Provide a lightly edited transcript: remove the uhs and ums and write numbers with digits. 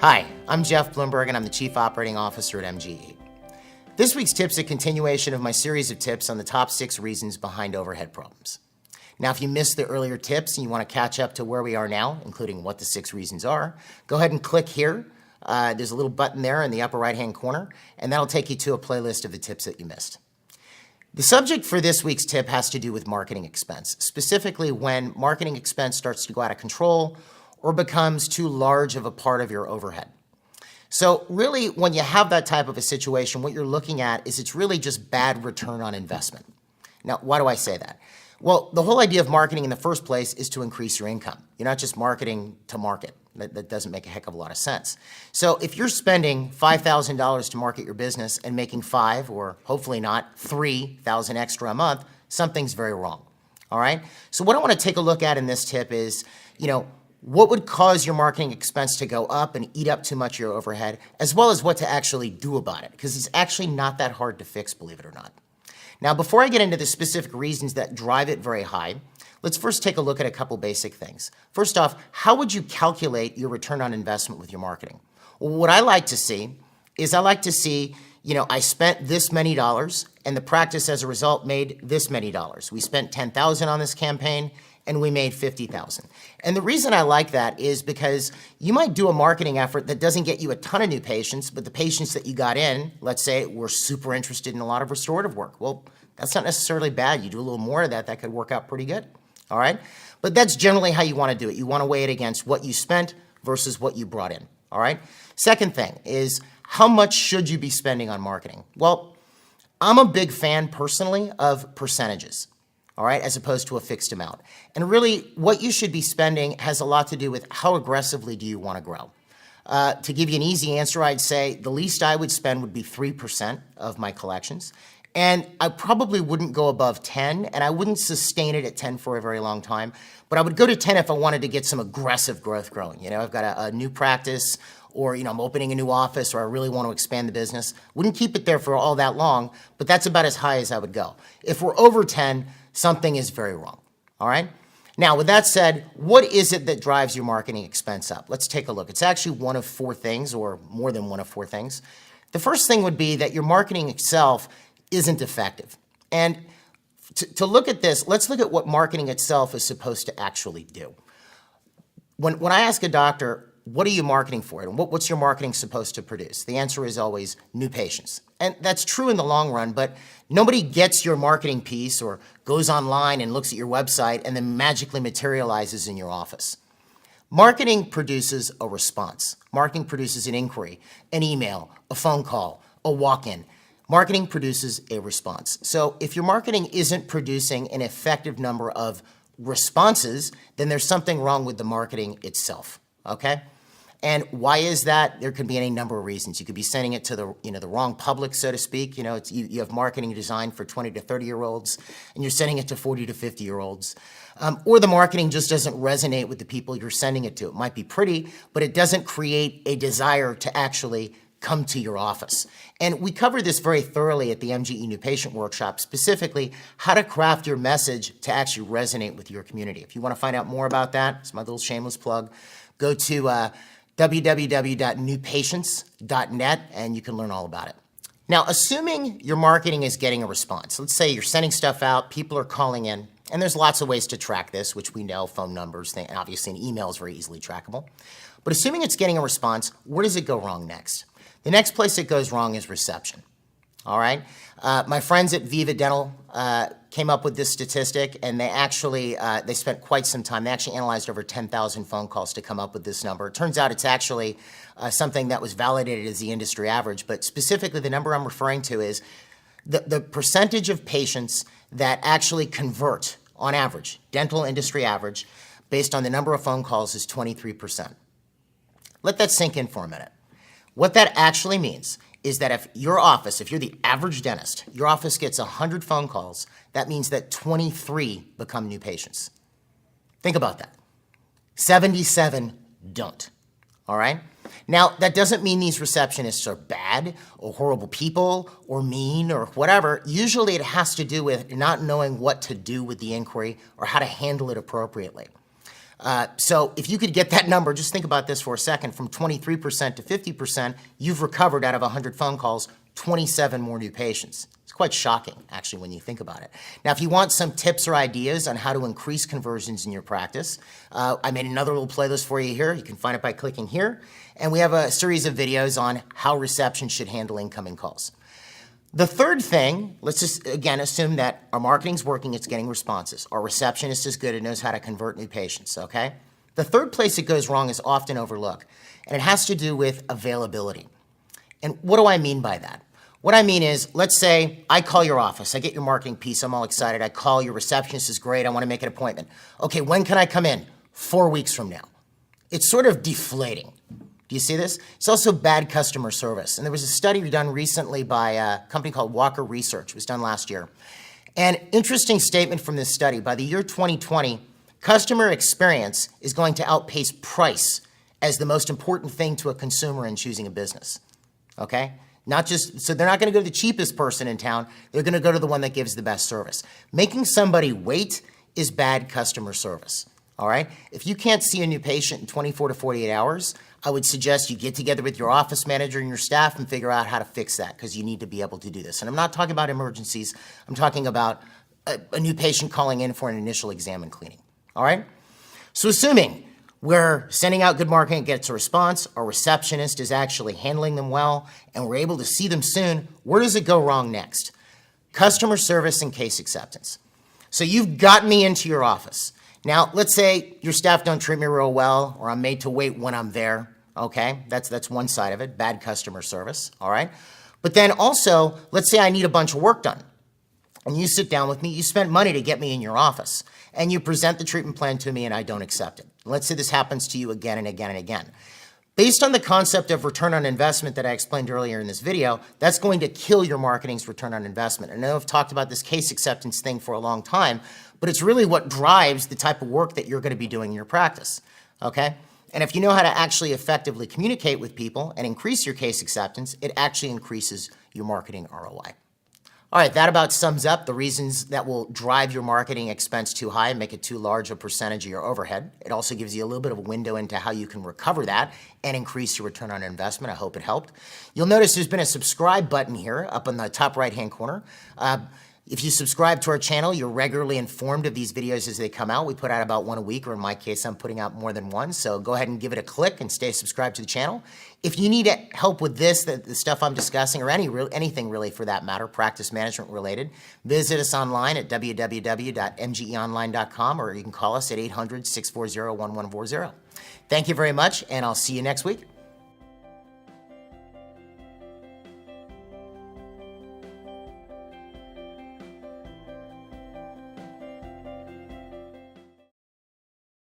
Hi, I'm Jeff Blumberg and I'm the Chief Operating Officer at MGE. This week's tip's a continuation of my series of tips on the top 6 reasons behind overhead problems. Now, if you missed the earlier tips and you want to catch up to where we are now, including what the 6 reasons are, go ahead and click here. There's a little button there in the upper right-hand corner, and that'll take you to a playlist of the tips that you missed. The subject for this week's tip has to do with marketing expense, specifically when marketing expense starts to go out of control or becomes too large of a part of your overhead. So really, when you have that type of a situation, what you're looking at is it's really just bad return on investment. Now, why do I say that? Well, the whole idea of marketing in the first place is to increase your income. You're not just marketing to market. That doesn't make a heck of a lot of sense. So if you're spending $5,000 to market your business and making $5,000 or hopefully not $3,000 extra a month, something's very wrong. All right? So what I want to take a look at in this tip is, what would cause your marketing expense to go up and eat up too much of your overhead, as well as what to actually do about it, because it's actually not that hard to fix, believe it or not. Now, before I get into the specific reasons that drive it very high, let's first take a look at a couple basic things. First off, how would you calculate your return on investment with your marketing? Well, what I like to see is I spent this many dollars, and the practice as a result made this many dollars. We spent $10,000 on this campaign, and we made $50,000. And the reason I like that is because you might do a marketing effort that doesn't get you a ton of new patients, but the patients that you got in, let's say, were super interested in a lot of restorative work. Well, that's not necessarily bad. You do a little more of that, that could work out pretty good, all right? But that's generally how you want to do it. You want to weigh it against what you spent versus what you brought in, all right? Second thing is, how much should you be spending on marketing? Well, I'm a big fan personally of percentages, all right, as opposed to a fixed amount. And really, what you should be spending has a lot to do with how aggressively do you want to grow. To give you an easy answer, I'd say the least I would spend would be 3% of my collections. And I probably wouldn't go above 10, and I wouldn't sustain it at 10 for a very long time. But I would go to 10 if I wanted to get some aggressive growth growing. I've got a new practice, or I'm opening a new office, or I really want to expand the business. Wouldn't keep it there for all that long, but that's about as high as I would go. If we're over 10, something is very wrong, all right? Now, with that said, what is it that drives your marketing expense up? Let's take a look. It's actually one of 4 things, or more than one of 4 things. The first thing would be that your marketing itself isn't effective. And to look at this, let's look at what marketing itself is supposed to actually do. When I ask a doctor, what are you marketing for? And what's your marketing supposed to produce? The answer is always new patients. And that's true in the long run, but nobody gets your marketing piece or goes online and looks at your website and then magically materializes in your office. Marketing produces a response. Marketing produces an inquiry, an email, a phone call, a walk-in. Marketing produces a response. So if your marketing isn't producing an effective number of responses, then there's something wrong with the marketing itself, okay? And why is that? There could be any number of reasons. You could be sending it to the wrong public, so to speak. You have marketing designed for 20 to 30-year-olds, and you're sending it to 40 to 50-year-olds. Or the marketing just doesn't resonate with the people you're sending it to. It might be pretty, but it doesn't create a desire to actually come to your office. And we cover this very thoroughly at the MGE New Patient Workshop, specifically how to craft your message to actually resonate with your community. If you want to find out more about that, it's my little shameless plug, go to www.newpatients.net and you can learn all about it. Now, assuming your marketing is getting a response, let's say you're sending stuff out, people are calling in, and there's lots of ways to track this, which we know, phone numbers, obviously an email is very easily trackable. But assuming it's getting a response, where does it go wrong next? The next place it goes wrong is reception, all right? My friends at Viva Dental came up with this statistic, and they spent quite some time. They actually analyzed over 10,000 phone calls to come up with this number. It turns out it's actually something that was validated as the industry average, but specifically the number I'm referring to is the percentage of patients that actually convert, on average, dental industry average, based on the number of phone calls is 23%. Let that sink in for a minute. What that actually means is that if you're the average dentist, your office gets 100 phone calls, that means that 23 become new patients. Think about that. 77 don't, all right? Now, that doesn't mean these receptionists are bad or horrible people or mean or whatever. Usually it has to do with not knowing what to do with the inquiry or how to handle it appropriately. So if you could get that number, just think about this for a second, from 23% to 50%, you've recovered out of 100 phone calls, 27 more new patients. It's quite shocking, actually, when you think about it. Now, if you want some tips or ideas on how to increase conversions in your practice, I made another little playlist for you here. You can find it by clicking here. And we have a series of videos on how reception should handle incoming calls. The third thing, let's just, again, assume that our marketing's working, it's getting responses. Our receptionist is good, it knows how to convert new patients, okay? The third place it goes wrong is often overlooked, and it has to do with availability. And what do I mean by that? What I mean is, let's say I call your office, I get your marketing piece, I'm all excited, I call, your receptionist is great, I want to make an appointment. Okay, when can I come in? 4 weeks from now. It's sort of deflating. Do you see this? It's also bad customer service. And there was a study done recently by a company called Walker Research. It was done last year. An interesting statement from this study. By the year 2020, customer experience is going to outpace price as the most important thing to a consumer in choosing a business. Okay? Not just, so they're not going to go to the cheapest person in town. They're going to go to the one that gives the best service. Making somebody wait is bad customer service. All right? If you can't see a new patient in 24 to 48 hours, I would suggest you get together with your office manager and your staff and figure out how to fix that, because you need to be able to do this. And I'm not talking about emergencies. I'm talking about a new patient calling in for an initial exam and cleaning. All right? So assuming we're sending out good marketing, it gets a response, our receptionist is actually handling them well, and we're able to see them soon, where does it go wrong next? Customer service and case acceptance. So you've gotten me into your office. Now, let's say your staff don't treat me real well, or I'm made to wait when I'm there, okay? That's one side of it, bad customer service, all right? But then also, let's say I need a bunch of work done, and you sit down with me, you spent money to get me in your office, and you present the treatment plan to me and I don't accept it. Let's say this happens to you again and again and again. Based on the concept of return on investment that I explained earlier in this video, that's going to kill your marketing's return on investment. I know I've talked about this case acceptance thing for a long time, but it's really what drives the type of work that you're going to be doing in your practice, okay? And if you know how to actually effectively communicate with people and increase your case acceptance, it actually increases your marketing ROI. All right, that about sums up the reasons that will drive your marketing expense too high and make it too large a percentage of your overhead. It also gives you a little bit of a window into how you can recover that and increase your return on investment. I hope it helped. You'll notice there's been a subscribe button here up in the top right-hand corner. If you subscribe to our channel, you're regularly informed of these videos as they come out. We put out about one a week, or in my case, I'm putting out more than one. So go ahead and give it a click and stay subscribed to the channel. If you need help with this, the stuff I'm discussing, or anything really for that matter, practice management related, visit us online at www.mgeonline.com, or you can call us at 800-640-1140. Thank you very much, and I'll see you next week.